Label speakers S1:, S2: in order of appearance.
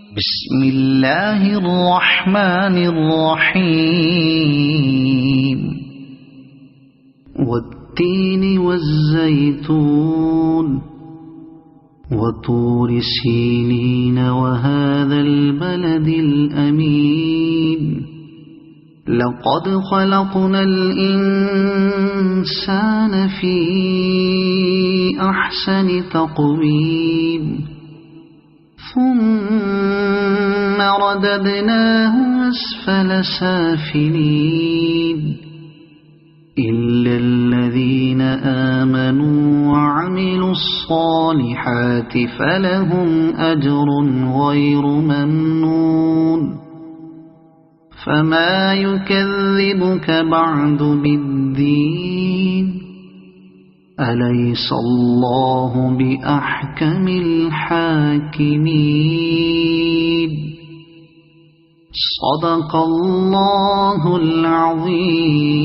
S1: بسم الله الرحمن الرحيم والتين والزيتون وطور سينين وهذا البلد الأمين لقد خلقنا الإنسان في أحسن تقويم ثم رددناه أسفل سافلين إلا الذين آمنوا وعملوا الصالحات فلهم أجر غير ممنون فما يكذبك بعد بالدين أليس الله بأحكم الحاكمين صدق الله العظيم.